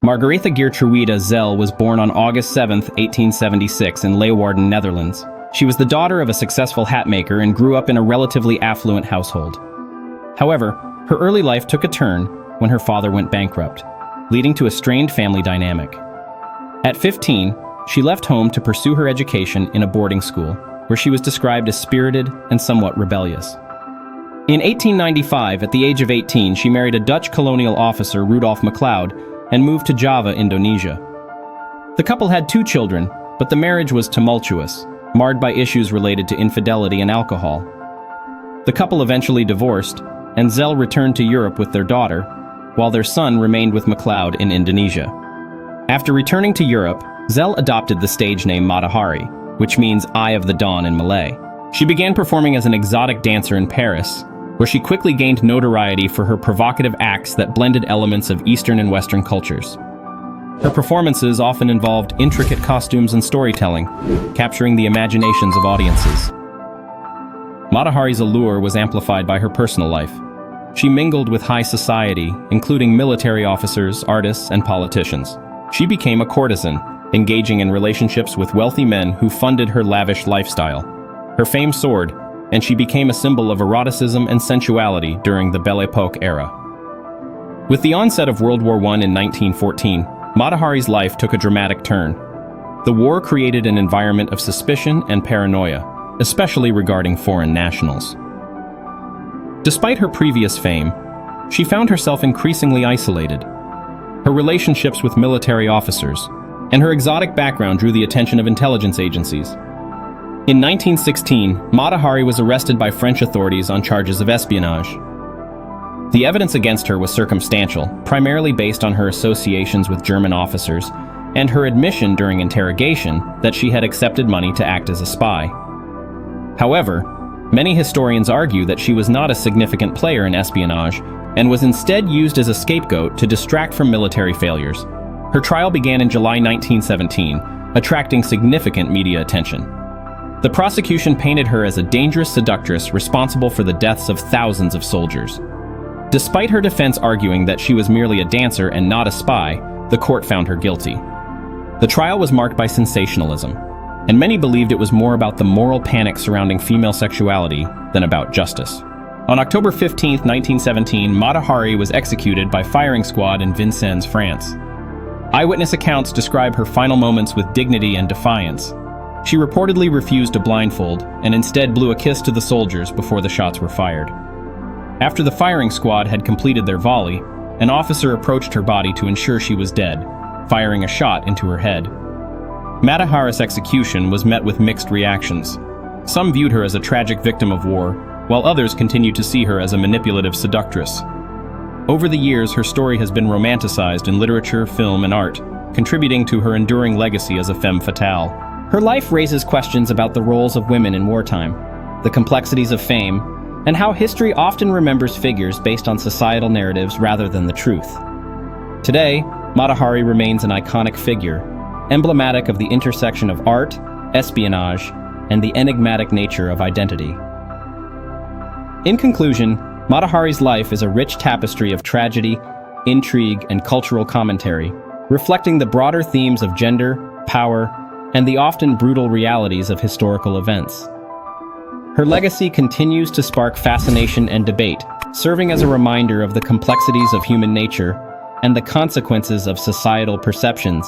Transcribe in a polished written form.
Margaretha Geertruida Zell was born on August 7, 1876 in Leeuwarden, Netherlands. She was the daughter of a successful hatmaker and grew up in a relatively affluent household. However, her early life took a turn when her father went bankrupt, leading to a strained family dynamic. At 15, she left home to pursue her education in a boarding school, where she was described as spirited and somewhat rebellious. In 1895, at the age of 18, she married a Dutch colonial officer, Rudolf MacLeod, and moved to Java, Indonesia. The couple had 2 children, but the marriage was tumultuous, marred by issues related to infidelity and alcohol. The couple eventually divorced, and Zell returned to Europe with their daughter, while their son remained with MacLeod in Indonesia. After returning to Europe, Zell adopted the stage name Matahari, which means Eye of the Dawn in Malay. She began performing as an exotic dancer in Paris, where she quickly gained notoriety for her provocative acts that blended elements of Eastern and Western cultures. Her performances often involved intricate costumes and storytelling, capturing the imaginations of audiences. Matahari's allure was amplified by her personal life. She mingled with high society, including military officers, artists, and politicians. She became a courtesan, engaging in relationships with wealthy men who funded her lavish lifestyle. Her fame soared, and she became a symbol of eroticism and sensuality during the Belle Époque era. With the onset of World War I in 1914, Matahari's life took a dramatic turn. The war created an environment of suspicion and paranoia, especially regarding foreign nationals. Despite her previous fame, she found herself increasingly isolated. Her relationships with military officers and her exotic background drew the attention of intelligence agencies. In 1916, Matahari was arrested by French authorities on charges of espionage. The evidence against her was circumstantial, primarily based on her associations with German officers and her admission during interrogation that she had accepted money to act as a spy. However, many historians argue that she was not a significant player in espionage and was instead used as a scapegoat to distract from military failures. Her trial began in July 1917, attracting significant media attention. The prosecution painted her as a dangerous seductress responsible for the deaths of thousands of soldiers. Despite her defense arguing that she was merely a dancer and not a spy, the court found her guilty. The trial was marked by sensationalism, and many believed it was more about the moral panic surrounding female sexuality than about justice. On October 15, 1917, Matahari was executed by firing squad in Vincennes, France. Eyewitness accounts describe her final moments with dignity and defiance. She reportedly refused a blindfold and instead blew a kiss to the soldiers before the shots were fired. After the firing squad had completed their volley, an officer approached her body to ensure she was dead, firing a shot into her head. Matahari's execution was met with mixed reactions. Some viewed her as a tragic victim of war, while others continued to see her as a manipulative seductress. Over the years, her story has been romanticized in literature, film, and art, contributing to her enduring legacy as a femme fatale. Her life raises questions about the roles of women in wartime, the complexities of fame, and how history often remembers figures based on societal narratives rather than the truth. Today, Matahari remains an iconic figure, emblematic of the intersection of art, espionage, and the enigmatic nature of identity. In conclusion, Matahari's life is a rich tapestry of tragedy, intrigue, and cultural commentary, reflecting the broader themes of gender, power, and the often brutal realities of historical events. Her legacy continues to spark fascination and debate, serving as a reminder of the complexities of human nature and the consequences of societal perceptions.